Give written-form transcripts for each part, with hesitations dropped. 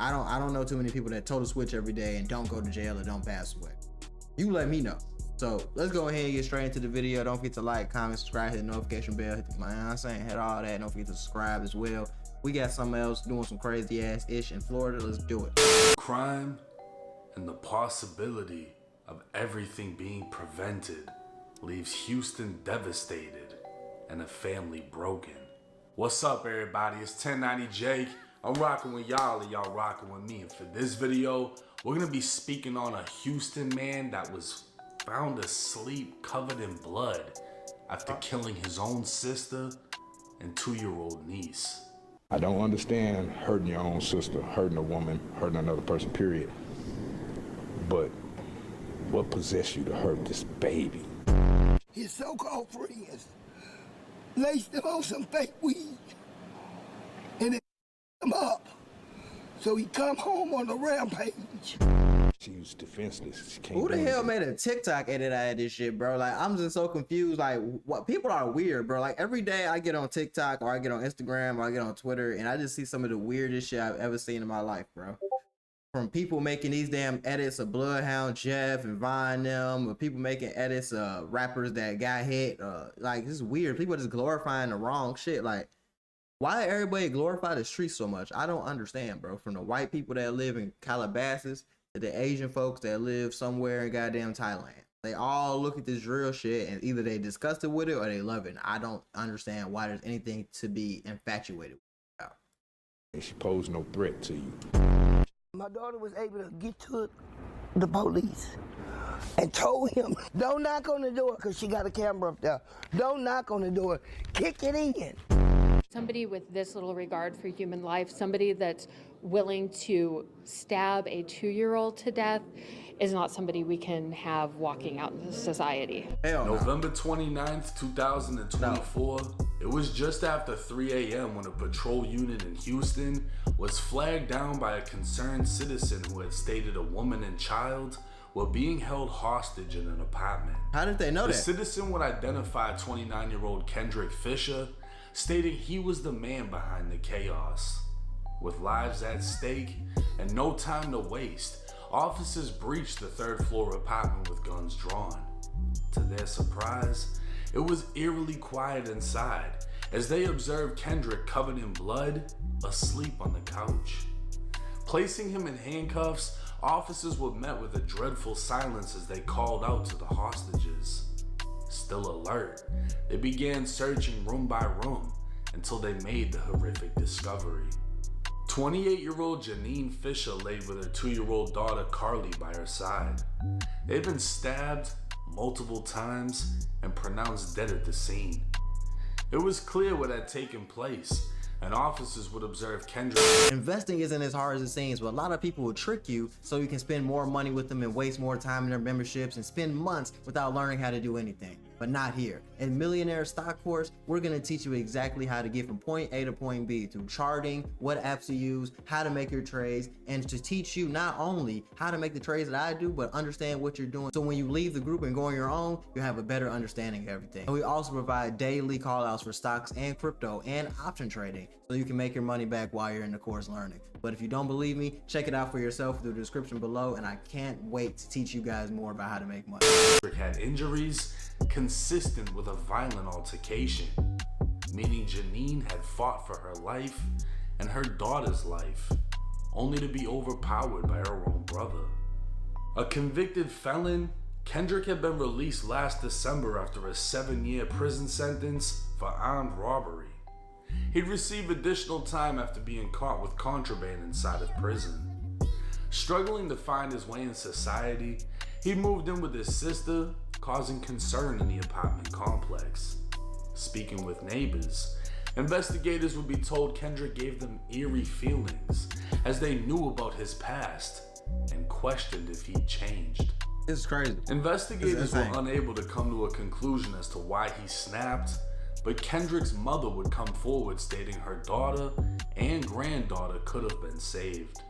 I don't know too many people that total switch every day and don't go to jail or don't pass away. You let me know. So let's go ahead and get straight into the video. Don't forget to like, comment, subscribe, hit the notification bell, hit the, you know what I'm saying, hit all that. Don't forget to subscribe as well. We got something else doing some crazy ass ish in Florida. Let's do it. Crime and the possibility of everything being prevented leaves Houston devastated and a family broken. What's up, everybody? It's 1090 Jake. I'm rocking with y'all and y'all rocking with me. And for this video, we're gonna be speaking on a Houston man that was found asleep covered in blood after killing his own sister and 2-year-old niece. I don't understand hurting your own sister, hurting a woman, hurting another person, period. But what possessed you to hurt this baby? His so-called friends laced him on some fake weed and it him up. So he come home on a rampage. She was defenseless. She can't Who the do hell anything. made a TikTok edit out of this shit, bro? Like, I'm just so confused. Like, what people are weird, bro. Like, every day I get on TikTok or I get on Instagram or I get on Twitter and I just see some of the weirdest shit I've ever seen in my life, bro. From people making these damn edits of Bloodhound Jeff and Vine them, or people making edits of rappers that got hit. Like, this is weird. People are just glorifying the wrong shit. Like, why everybody glorify the streets so much? I don't understand, bro. From the white people that live in Calabasas to the Asian folks that live somewhere in goddamn Thailand. They all look at this real shit and either they disgusted with it or they love it. And I don't understand why there's anything to be infatuated with. And she posed no threat to you. My daughter was able to get to the police and told him, don't knock on the door because she got a camera up there. Don't knock on the door, kick it in. Somebody with this little regard for human life, somebody that's willing to stab a 2-year-old to death is not somebody we can have walking out into society. Hell no. November 29th, 2024, it was just after 3 a.m. when a patrol unit in Houston was flagged down by a concerned citizen who had stated a woman and child were being held hostage in an apartment. How did they know The that? citizen would identify 29-year-old Kendrick Fisher, stating he was the man behind the chaos. With lives at stake and no time to waste, officers breached the 3rd floor apartment with guns drawn. To their surprise, it was eerily quiet inside as they observed Kendrick covered in blood, asleep on the couch. Placing him in handcuffs, officers were met with a dreadful silence as they called out to the hostages. Still alert, they began searching room by room until they made the horrific discovery. 28-year-old Janine Fisher laid with her 2-year-old daughter Carly by her side. They'd been stabbed multiple times and pronounced dead at the scene. It was clear what had taken place, and officers would observe Kendrick. Investing isn't as hard as it seems, but a lot of people will trick you so you can spend more money with them and waste more time in their memberships and spend months without learning how to do anything. But not here. In Millionaire Stock Course, we're gonna teach you exactly how to get from point A to point B through charting, what apps to use, how to make your trades, and to teach you not only how to make the trades that I do, but understand what you're doing. So when you leave the group and go on your own, you have a better understanding of everything. And we also provide daily call outs for stocks and crypto and option trading, so you can make your money back while you're in the course learning. But if you don't believe me, check it out for yourself through the description below, and I can't wait to teach you guys more about how to make money. Kendrick had injuries consistent with a violent altercation, meaning Janine had fought for her life and her daughter's life, only to be overpowered by her own brother. A convicted felon, Kendrick had been released last December after a 7-year prison sentence for armed robbery. He'd receive additional time after being caught with contraband inside of prison. Struggling to find his way in society, he moved in with his sister, causing concern in the apartment complex. Speaking with neighbors, investigators would be told Kendrick gave them eerie feelings as they knew about his past and questioned if he'd changed. This is crazy. Investigators were unable to come to a conclusion as to why he snapped, but Kendrick's mother would come forward stating her daughter and granddaughter could have been saved.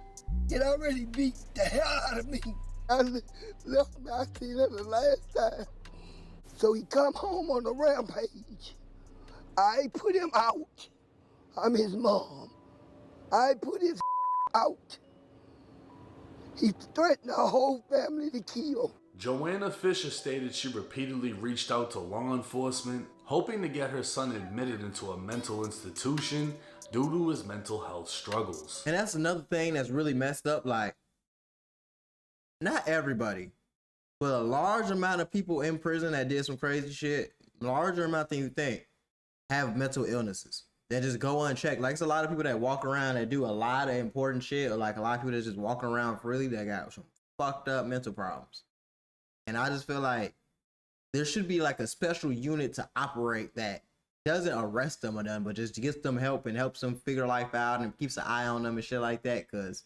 It already beat the hell out of me. I left me, I seen it the last time. So he come home on a rampage. I put him out. I'm his mom. I put his out. He threatened our whole family to kill. Joanna Fisher stated she repeatedly reached out to law enforcement, hoping to get her son admitted into a mental institution due to his mental health struggles. And that's another thing that's really messed up. Like, not everybody, but a large amount of people in prison that did some crazy shit, larger amount than you think, have mental illnesses that just go unchecked. Like, it's a lot of people that walk around that do a lot of important shit, or like a lot of people that just walking around freely that got some fucked up mental problems. And I just feel like there should be like a special unit to operate that doesn't arrest them or nothing, but just gets them help and helps them figure life out and keeps an eye on them and shit like that. Cause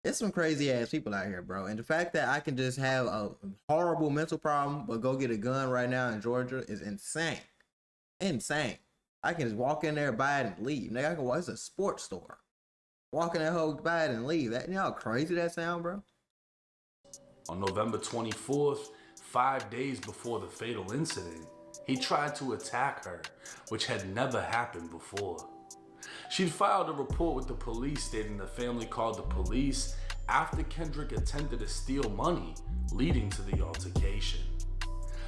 there's some crazy ass people out here, bro. And the fact that I can just have a horrible mental problem, but go get a gun right now in Georgia is insane. Insane. I can just walk in there, buy it, and leave. Nigga, I can, it's a sports store. Walk in that hole, buy it, and leave. That, you know how crazy that sound, bro? On November 24th, 5 days before the fatal incident, he tried to attack her, which had never happened before. She'd filed a report with the police stating the family called the police after Kendrick attempted to steal money, leading to the altercation.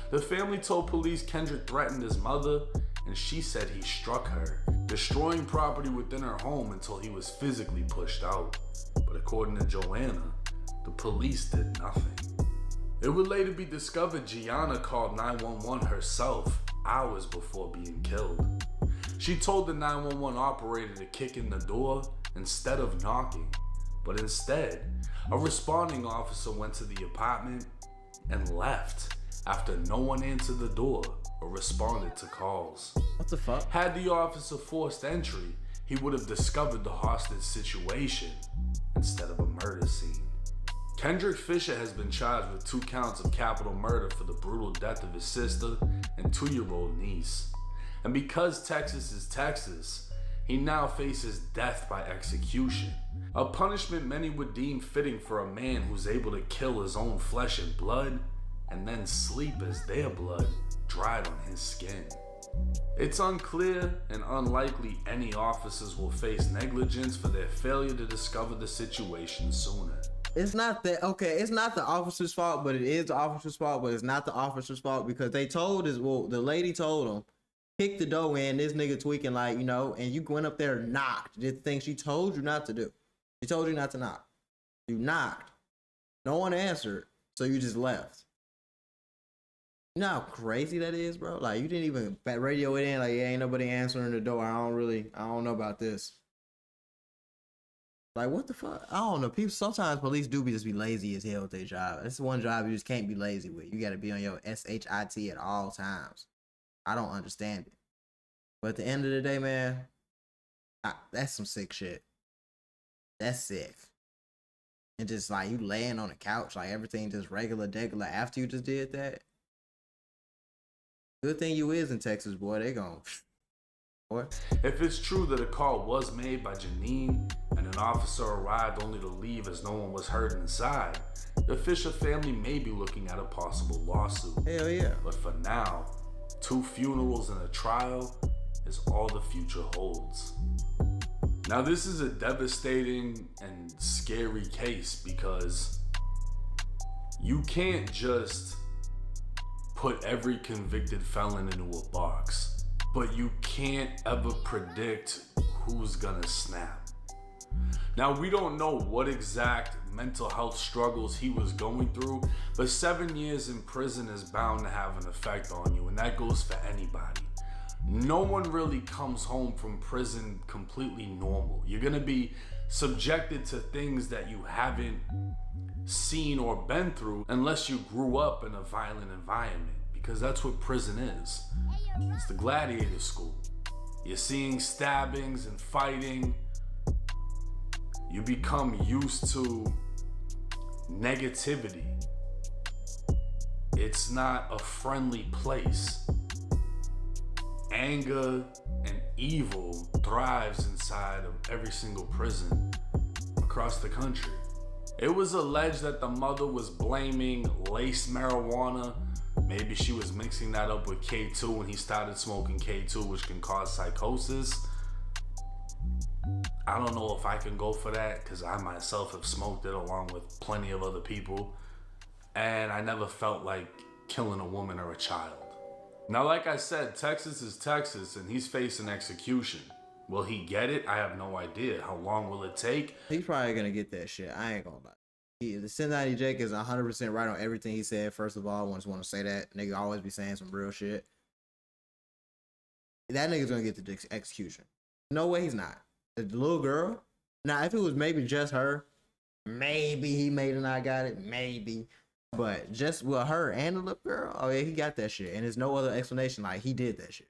The family told police Kendrick threatened his mother, and she said he struck her, destroying property within her home until he was physically pushed out. But according to Joanna, the police did nothing. It would later be discovered Gianna called 911 herself hours before being killed. She told the 911 operator to kick in the door instead of knocking, but instead, a responding officer went to the apartment and left after no one answered the door or responded to calls. What the fuck? Had the officer forced entry, he would have discovered the hostage situation instead of a murder scene. Kendrick Fisher has been charged with 2 counts of capital murder for the brutal death of his sister and 2-year-old niece. And because Texas is Texas, he now faces death by execution, a punishment many would deem fitting for a man who's able to kill his own flesh and blood and then sleep as their blood dried on his skin. It's unclear and unlikely any officers will face negligence for their failure to discover the situation sooner. It's not that, okay, it's not the officer's fault, but it is the officer's fault, but it's not the officer's fault because they told us, well, the lady told him, kick the door in, this nigga tweaking like, you know, and you went up there and knocked. Did the thing she told you not to do. She told you not to knock. You knocked. No one answered, so you just left. You know how crazy that is, bro? Like, you didn't even radio it in, like, yeah, ain't nobody answering the door. I don't know about this. Like, what the fuck? I don't know. People, sometimes police do just be lazy as hell with their job. It's one job you just can't be lazy with. You got to be on your SHIT at all times. I don't understand it. But at the end of the day, man, that's some sick shit. That's sick. And just like you laying on the couch, like everything just regular degular after you just did that. Good thing you is in Texas, boy. They gon' boy. If it's true that a call was made by Janine and an officer arrived only to leave as no one was hurt inside, the Fisher family may be looking at a possible lawsuit. Hell yeah. But for now, 2 funerals and a trial is all the future holds. Now this is a devastating and scary case because you can't just put every convicted felon into a box, but you can't ever predict who's gonna snap. Now we don't know what exact mental health struggles he was going through, but 7 years in prison is bound to have an effect on you, and that goes for anybody. No one really comes home from prison completely normal. You're gonna be subjected to things that you haven't seen or been through unless you grew up in a violent environment, because that's what prison is. It's the gladiator school. You're seeing stabbings and fighting. You become used to negativity. It's not a friendly place. Anger and evil thrives inside of every single prison across the country. It was alleged that the mother was blaming laced marijuana. Maybe she was mixing that up with K2 when he started smoking K2, which can cause psychosis. I don't know if I can go for that because I myself have smoked it along with plenty of other people. And I never felt like killing a woman or a child. Now, like I said, Texas is Texas and he's facing execution. Will he get it? I have no idea. How long will it take? He's probably gonna get that shit. I ain't gonna lie. The Cincinnati Jake is 100% right on everything he said. First of all, I just want to say that nigga always be saying some real shit. That nigga's gonna get the execution. No way he's not. The little girl. Now, if it was maybe just her, maybe he may have not got it. Maybe. But just with her and the little girl, oh yeah, he got that shit. And there's no other explanation. Like, he did that shit.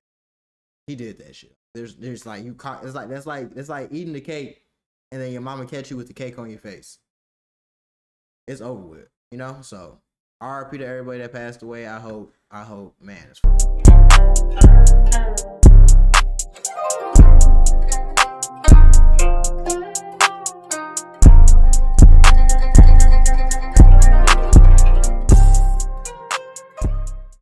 He did that shit. There's like, you caught, it's like eating the cake and then your mama catch you with the cake on your face. It's over with, you know? So, RIP to everybody that passed away. I hope, man, it's